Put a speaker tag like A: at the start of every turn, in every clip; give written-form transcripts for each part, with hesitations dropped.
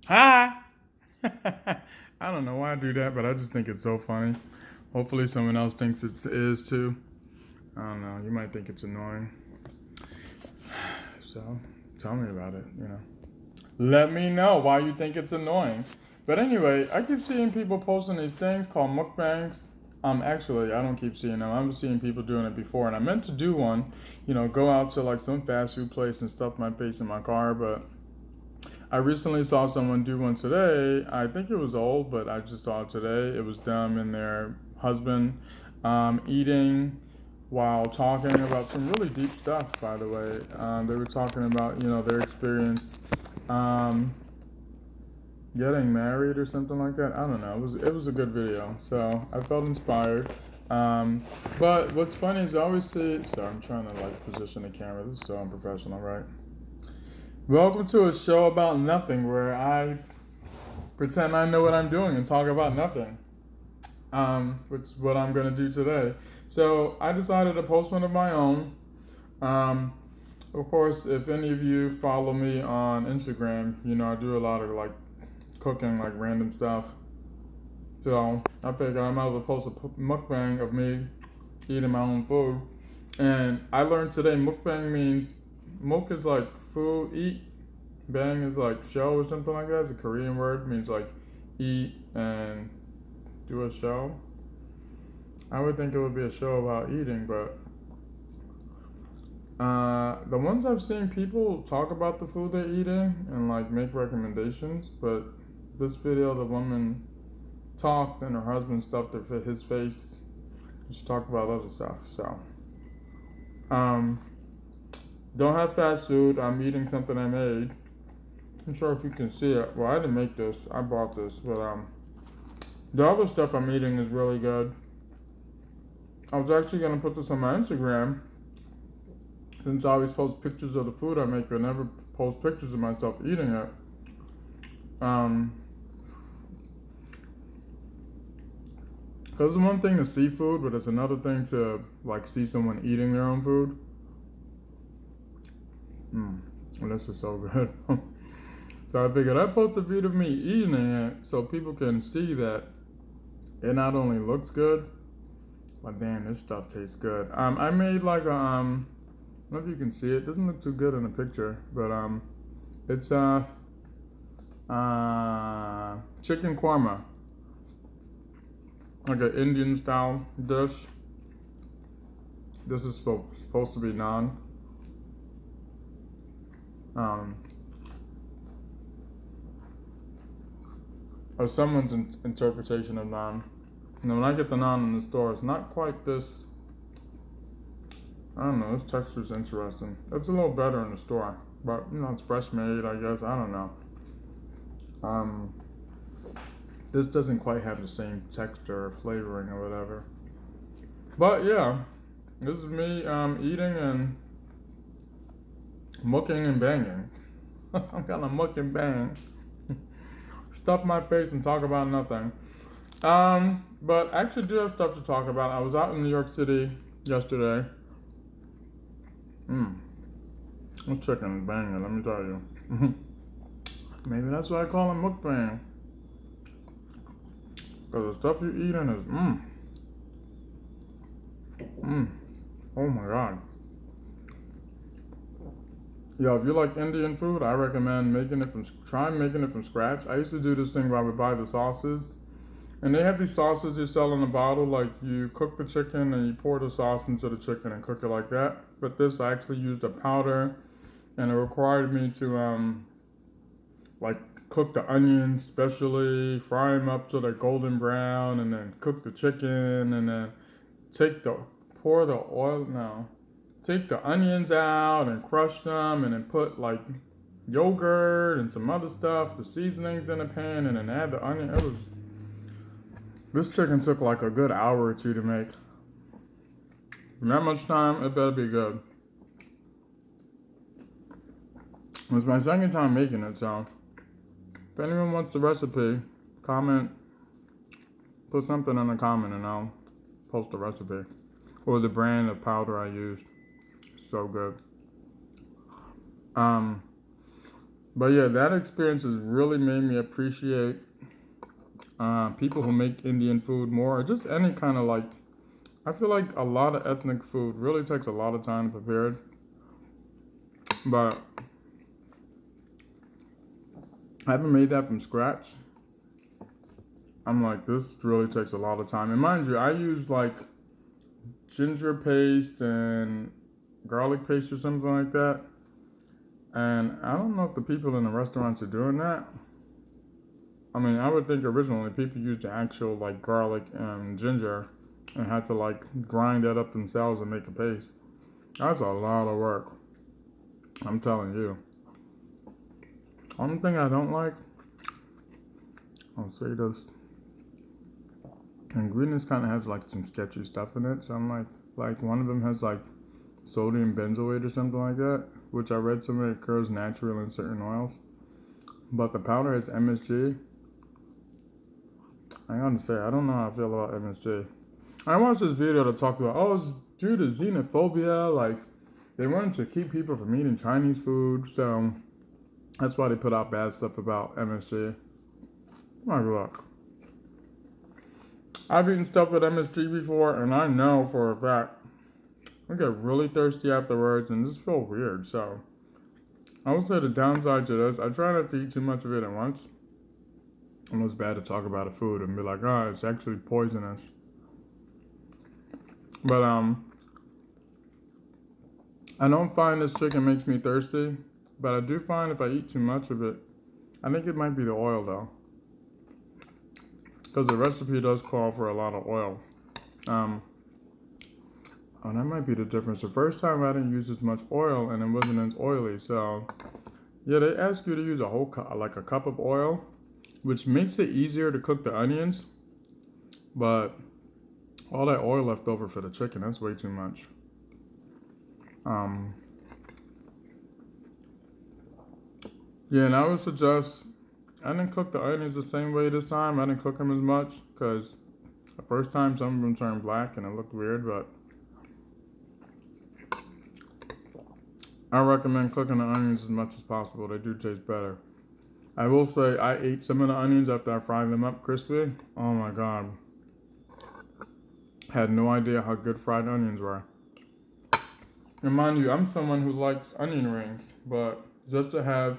A: Hi. I don't know why I do that, but I just think it's so funny. Hopefully, someone else thinks it is too. I don't know. You might think it's annoying. So, tell me about it. Let me know why you think it's annoying. But anyway, I keep seeing people posting these things called mukbangs. Actually, I don't keep seeing them. I'm seeing people doing it before, and I meant to do one. Go out to like some fast food place and stuff my face in my car, but I recently saw someone do one today. I think it was old, but I just saw it today. It was them and their husband eating while talking about some really deep stuff, by the way. They were talking about, their experience um, getting married or something like that. I don't know. It was a good video. So I felt inspired. Um, but what's funny is I always see. Sorry, I'm trying to like position the camera. This is so unprofessional, right? Welcome to a show about nothing where I pretend I know what I'm doing and talk about nothing, which is what I'm going to do today. So I decided to post one of my own. Um, of course, if any of you follow me on Instagram, I do a lot of like cooking, like random stuff. So I figured I might as well post a mukbang of me eating my own food. And I learned today mukbang means muk is like food, eat. Bang is like show or something like that. It's a Korean word. It means like eat and do a show. I would think it would be a show about eating, but the ones I've seen people talk about the food they're eating and like make recommendations. But this video, the woman talked and her husband stuffed his face. She talked about other stuff. So, um, don't have fast food. I'm eating something I made. I'm sure if you can see it. Well, I didn't make this. I bought this, but the other stuff I'm eating is really good. I was actually gonna put this on my Instagram since I always post pictures of the food I make, but never post pictures of myself eating it. Because it's one thing to see food, but it's another thing to like see someone eating their own food. This is so good. So I figured I'd post a video of me eating it so people can see that it not only looks good, but damn, this stuff tastes good. I made like a I don't know if you can see it. Doesn't look too good in the picture, but it's chicken korma, like an Indian style dish. This is supposed to be naan. Or someone's interpretation of naan. When I get the naan in the store, it's not quite this. I don't know. This texture is interesting. It's a little better in the store, but it's fresh made. I guess I don't know. This doesn't quite have the same texture or flavoring or whatever. But yeah, this is me eating and mucking and banging. I'm gonna muck and bang, stuff my face and talk about nothing. But I actually do have stuff to talk about. I was out in New York City yesterday. This chicken is banging, let me tell you. Maybe that's why I call it mukbang. Because the stuff you're eating is oh my god. Yeah, if you like Indian food, I recommend try making it from scratch. I used to do this thing where I would buy the sauces. And they have these sauces they sell in a bottle, like you cook the chicken and you pour the sauce into the chicken and cook it like that. But this, I actually used a powder, and it required me to like cook the onions specially, fry them up till they're golden brown, and then cook the chicken, and then pour the oil. No, take the onions out and crush them, and then put like yogurt and some other stuff, the seasonings in a pan, and then add the onion. This chicken took like a good hour or two to make. In that much time, it better be good. It's my second time making it, so if anyone wants the recipe, comment, put something in the comment, and I'll post the recipe. Or the brand of powder I used. So good. But yeah, that experience has really made me appreciate people who make Indian food more, or just any kind of like. I feel like a lot of ethnic food really takes a lot of time to prepare it, but I haven't made that from scratch. I'm like, this really takes a lot of time. And mind you, I use like ginger paste and garlic paste or something like that. And I don't know if the people in the restaurants are doing that. I mean, I would think originally people used the actual like garlic and ginger and had to like grind that up themselves and make a paste. That's a lot of work. I'm telling you. Only thing I don't like, I'll say this. Ingredients kind of have like some sketchy stuff in it. So I'm like one of them has like sodium benzoate or something like that, which I read somewhere occurs naturally in certain oils. But the powder has MSG. I gotta say, I don't know how I feel about MSG. I watched this video that talked about, oh, it's due to xenophobia. Like, they wanted to keep people from eating Chinese food. So that's why they put out bad stuff about MSG. My luck. I've eaten stuff with MSG before, and I know for a fact I get really thirsty afterwards and just feel weird. So I would say the downside to this, I try not to eat too much of it at once. And it's bad to talk about a food and be like, oh, it's actually poisonous. But I don't find this chicken makes me thirsty, but I do find if I eat too much of it, I think it might be the oil though, because the recipe does call for a lot of oil. Oh, that might be the difference. The first time I didn't use as much oil and it wasn't as oily. So yeah, they ask you to use a whole like a cup of oil, which makes it easier to cook the onions, but all that oil left over for the chicken, that's way too much. Yeah, and I would suggest, I didn't cook the onions the same way this time. I didn't cook them as much because the first time some of them turned black and it looked weird, but I recommend cooking the onions as much as possible. They do taste better. I will say I ate some of the onions after I fried them up crispy. Oh my god. Had no idea how good fried onions were. And mind you, I'm someone who likes onion rings, but just to have,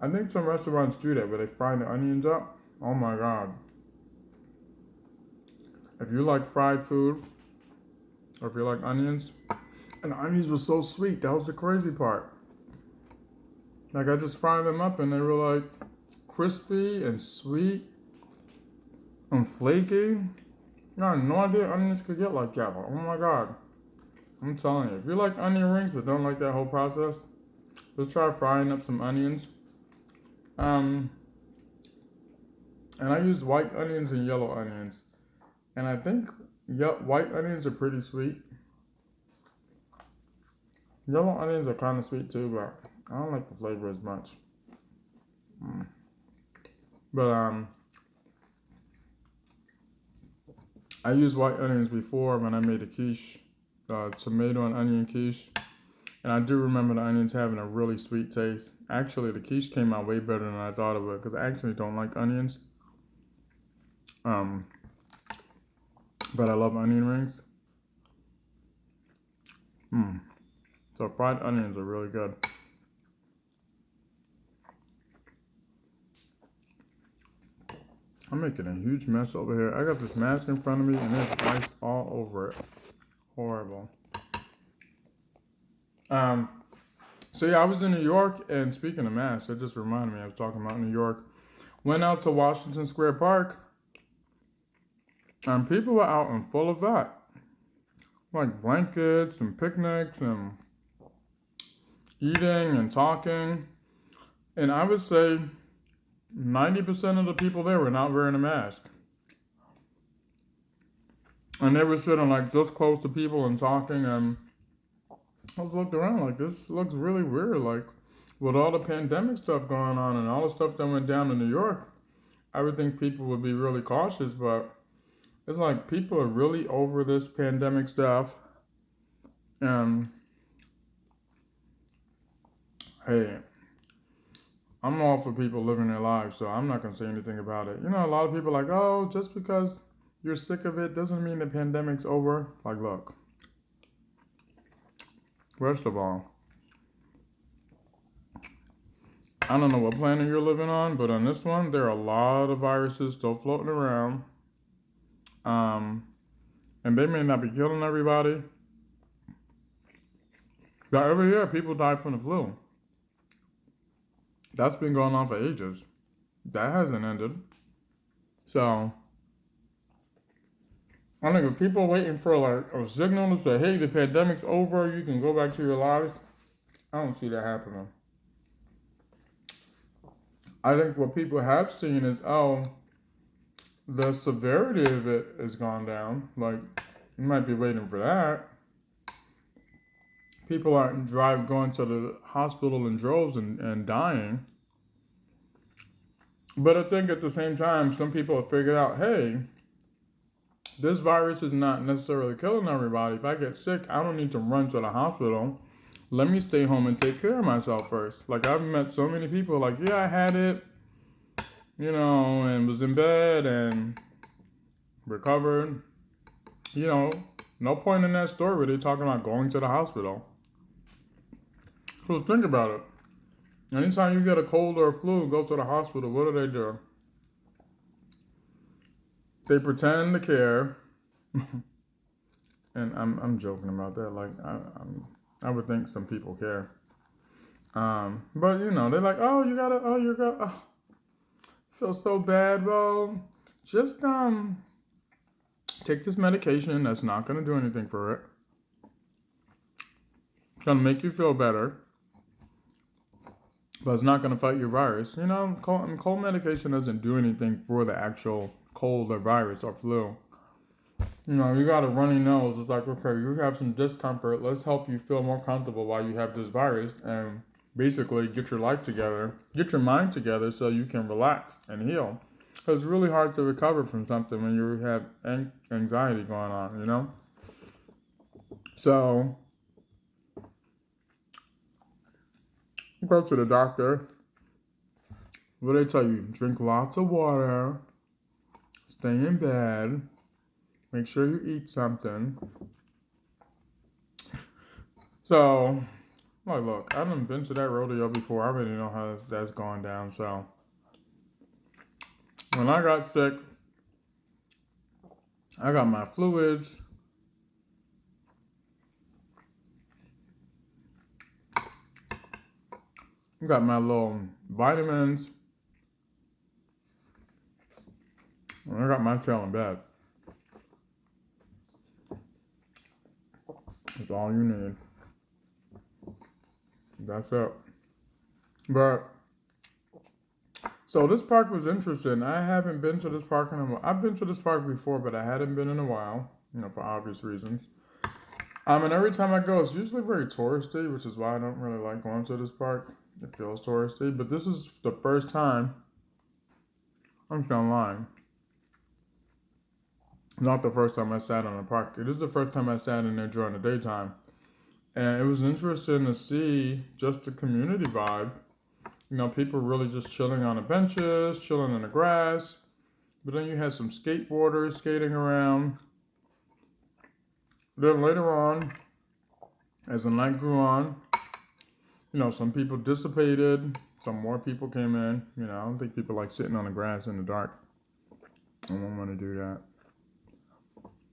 A: I think some restaurants do that where they fry the onions up. Oh my god. If you like fried food, or if you like onions, and the onions were so sweet, that was the crazy part. Like I just fried them up and they were like crispy and sweet and flaky. I had no idea onions could get like that. Oh my god. I'm telling you, if you like onion rings but don't like that whole process, just try frying up some onions. And I used white onions and yellow onions. And I think white onions are pretty sweet. Yellow onions are kind of sweet too, but I don't like the flavor as much. But I used white onions before when I made a quiche, tomato and onion quiche. And I do remember the onions having a really sweet taste. Actually, the quiche came out way better than I thought it would because I actually don't like onions. But I love onion rings. So fried onions are really good. I'm making a huge mess over here. I got this mask in front of me and there's ice all over it. Horrible. So yeah, I was in New York, and speaking of masks, it just reminded me, I was talking about New York. Went out to Washington Square Park, and people were out in full effect. Like blankets and picnics and eating and talking. And I would say 90% of the people there were not wearing a mask. And they were sitting like this close to people and talking, and I was looking around like, this looks really weird. Like, with all the pandemic stuff going on and all the stuff that went down in New York, I would think people would be really cautious, but it's like people are really over this pandemic stuff. And hey, I'm all for people living their lives, so I'm not gonna say anything about it. You know, a lot of people are like, oh, just because you're sick of it doesn't mean the pandemic's over. Like, look, first of all, I don't know what planet you're living on, but on this one, there are a lot of viruses still floating around. Um, and they may not be killing everybody. But every year, people die from the flu. That's been going on for ages. That hasn't ended. So, I think if people are waiting for like a signal to say, hey, the pandemic's over, you can go back to your lives, I don't see that happening. I think what people have seen is, oh, the severity of it has gone down. Like, you might be waiting for that. People aren't going to the hospital in droves and dying. But I think at the same time, some people have figured out, hey, this virus is not necessarily killing everybody. If I get sick, I don't need to run to the hospital. Let me stay home and take care of myself first. Like, I've met so many people like, yeah, I had it, and was in bed and recovered. No point in that story where they're talking about going to the hospital. So think about it. Anytime you get a cold or a flu, go to the hospital. What do? They pretend to care. And I'm joking about that. Like, I would think some people care. But they're like, oh, feel so bad. Well, just take this medication that's not gonna do anything for it. It's gonna make you feel better, but it's not gonna fight your virus. Cold medication doesn't do anything for the actual cold or virus or flu. You got a runny nose. It's like, okay, you have some discomfort. Let's help you feel more comfortable while you have this virus and basically get your life together, get your mind together so you can relax and heal. Because it's really hard to recover from something when you have anxiety going on, So, go to the doctor. What do they tell you? Drink lots of water, stay in bed, make sure you eat something. So, look, I haven't been to that rodeo before. I already know how that's going down. So, when I got sick, I got my fluids. I got my little vitamins. And I got my tail in bed. That's all you need. That's it. But so this park was interesting. I haven't been to this park in a while. I've been to this park before, but I hadn't been in a while, for obvious reasons. And every time I go, it's usually very touristy, which is why I don't really like going to this park. It feels touristy, but this is the first time. I'm just gonna lie. Not the first time I sat in a park. It is the first time I sat in there during the daytime. And it was interesting to see just the community vibe. People really just chilling on the benches, chilling in the grass. But then you had some skateboarders skating around. Then later on, as the night grew on, some people dissipated, some more people came in. I don't think people like sitting on the grass in the dark. I don't want to do that.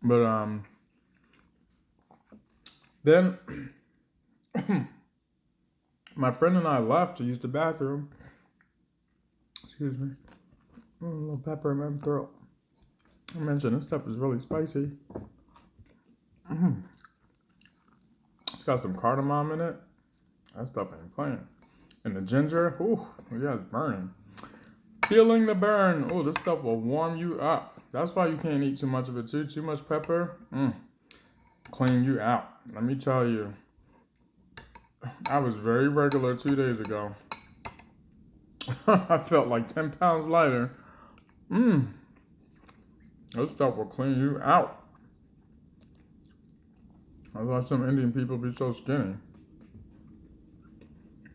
A: But then my friend and I left to use the bathroom. Excuse me. A little pepper in my throat. I mentioned this stuff is really spicy. It's got some cardamom in it. That stuff ain't playing. And the ginger, yeah, it's burning. Feeling the burn. This stuff will warm you up. That's why you can't eat too much of it too. Too much pepper, clean you out. Let me tell you. I was very regular 2 days ago. I felt like 10 pounds lighter. This stuff will clean you out. That's why some Indian people be so skinny.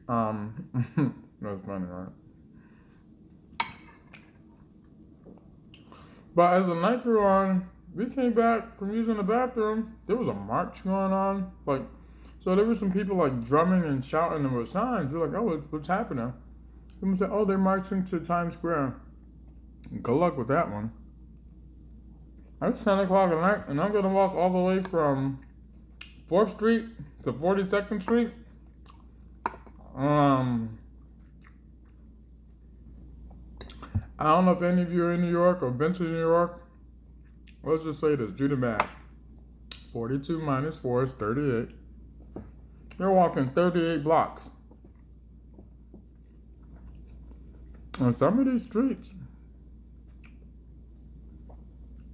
A: That's funny, right? But as the night grew on, we came back from using the bathroom. There was a march going on. Like, so there were some people like drumming and shouting and with signs. We're like, oh, what's happening? Someone said, oh, they're marching to Times Square. Good luck with that one. It's 10 o'clock at night, and I'm going to walk all the way from 4th Street to 42nd Street. I don't know if any of you are in New York or been to New York. Let's just say this. Do the math. 42 minus 4 is 38. You're walking 38 blocks. And some of these streets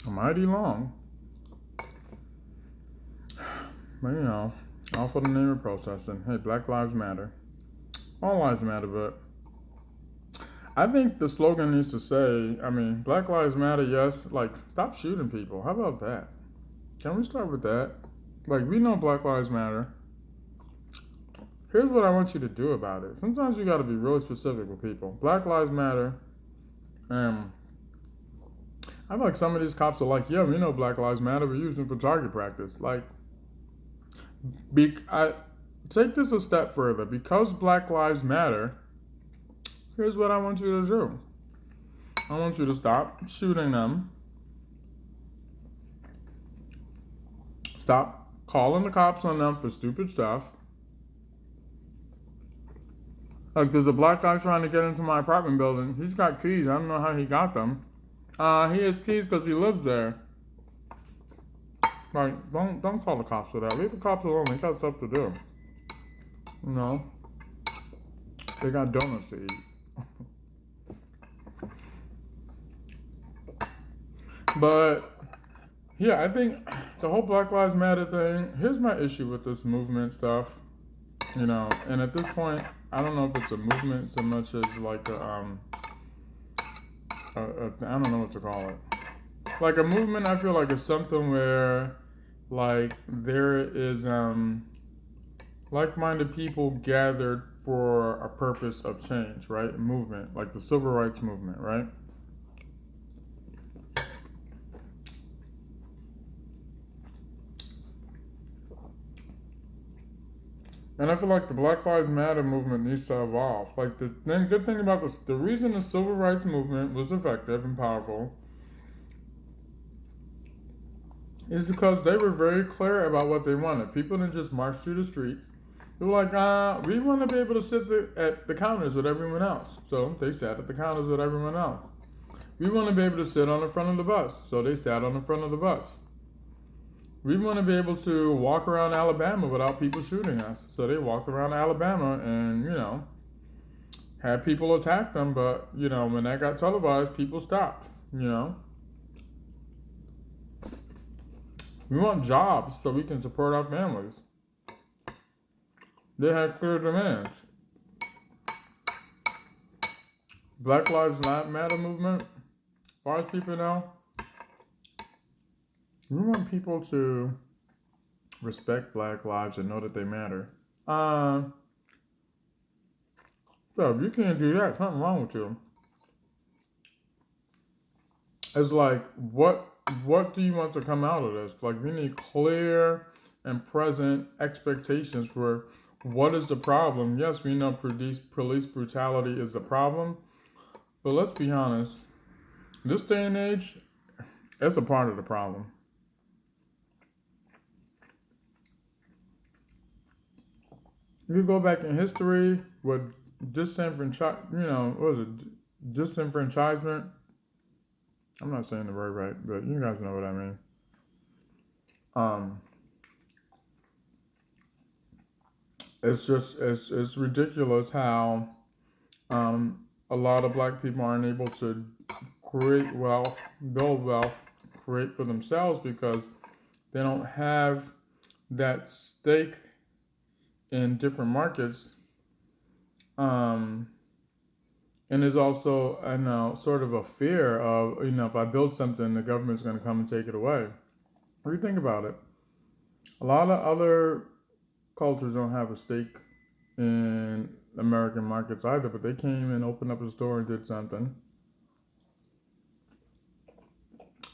A: are mighty long. But you know, all for the name of protesting. Hey, Black Lives Matter. All lives matter, but I think the slogan needs to say, Black Lives Matter, yes, like, stop shooting people. How about that? Can we start with that? Like, we know Black Lives Matter. Here's what I want you to do about it. Sometimes you got to be really specific with people. Black Lives Matter. I feel like some of these cops are like, yeah, we know Black Lives Matter. We're using for target practice. Like, I take this a step further. Because Black Lives Matter, here's what I want you to do. I want you to stop shooting them. Stop calling the cops on them for stupid stuff. Like, there's a black guy trying to get into my apartment building. He's got keys. I don't know how he got them. He has keys because he lives there. Like, don't call the cops for that. Leave the cops alone. They got stuff to do. You know? They got donuts to eat. But, yeah, I think the whole Black Lives Matter thing, here's my issue with this movement stuff. You know, and at this point, I don't know if it's a movement so much as like I don't know what to call it. Like a movement, I feel like it's something where, like, there is like-minded people gathered for a purpose of change, right? Movement, like the civil rights movement, right? And I feel like the Black Lives Matter movement needs to evolve. Like, the good thing about this, the reason the civil rights movement was effective and powerful is because they were very clear about what they wanted. People didn't just march through the streets. They were like, we want to be able to sit at the counters with everyone else. So they sat at the counters with everyone else. We want to be able to sit on the front of the bus. So they sat on the front of the bus. We want to be able to walk around Alabama without people shooting us. So they walked around Alabama and, you know, had people attack them. But, you know, when that got televised, people stopped, you know. We want jobs so we can support our families. They had clear demands. Black Lives Matter movement, as far as people know, we want people to respect Black lives and know that they matter. So if you can't do that, something wrong with you. It's like, what do you want to come out of this? Like, we need clear and present expectations for what is the problem. Yes, we know police brutality is the problem, but let's be honest. This day and age, it's a part of the problem. You go back in history with disenfranchisement. I'm not saying the word right, but you guys know what I mean. It's ridiculous how a lot of black people aren't able to create wealth, build wealth, create for themselves because they don't have that stake in different markets. And there's also, I know, sort of a fear of, you know, if I build something, the government's going to come and take it away. What do you think about it? A lot of other cultures don't have a stake in American markets either, but they came and opened up a store and did something.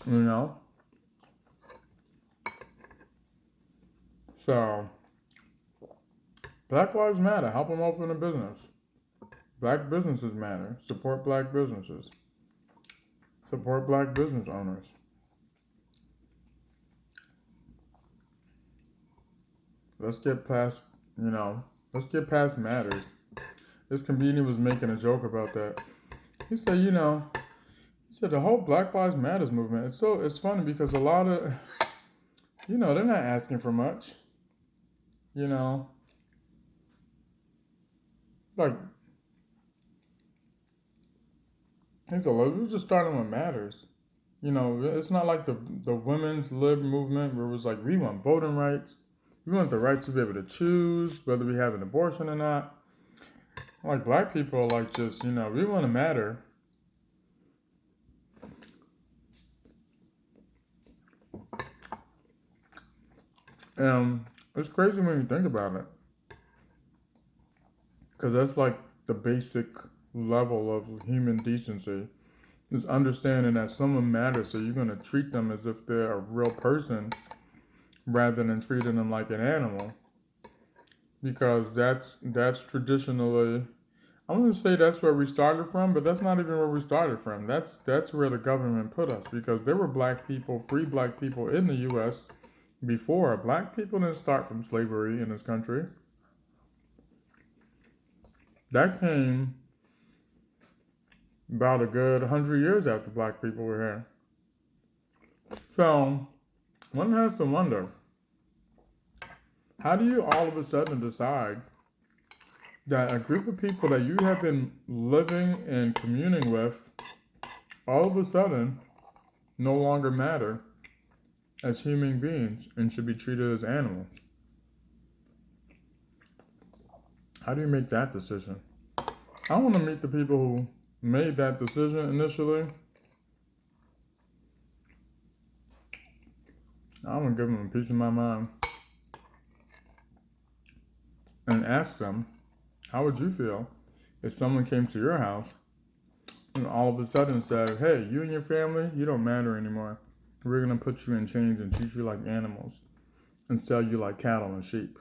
A: You know? So, Black Lives Matter. Help them open a business. Black businesses matter. Support black businesses. Support black business owners. Let's get past, let's get past matters. This comedian was making a joke about that. He said, he said the whole Black Lives Matters movement, it's funny because a lot of, they're not asking for much. Like, he said, we're just starting what matters. It's not like the women's lib movement where it was like, we want voting rights. We want the right to be able to choose whether we have an abortion or not. Like, black people are like, just, we want to matter. It's crazy when you think about it. Because that's like the basic level of human decency. Is understanding that someone matters, so you're going to treat them as if they're a real person rather than treating them like an animal. Because that's traditionally, I'm going to say that's where we started from, but that's not even where we started from. That's where the government put us, because there were black people, free black people in the U.S. before. Black people didn't start from slavery in this country. That came about a good 100 years after black people were here. So, one has to wonder, how do you all of a sudden decide that a group of people that you have been living and communing with all of a sudden no longer matter as human beings and should be treated as animals? How do you make that decision? I want to meet the people who made that decision initially. I'm going to give them a piece of my mind and ask them, how would you feel if someone came to your house and all of a sudden said, hey, you and your family, you don't matter anymore. We're going to put you in chains and treat you like animals and sell you like cattle and sheep.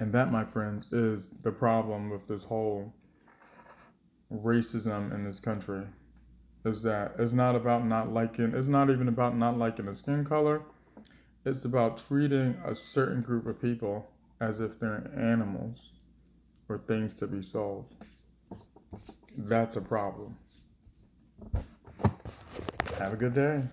A: And that, my friends, is the problem with this whole racism in this country. Is that it's not even about not liking the skin color. It's about treating a certain group of people as if they're animals or things to be sold. That's a problem. Have a good day.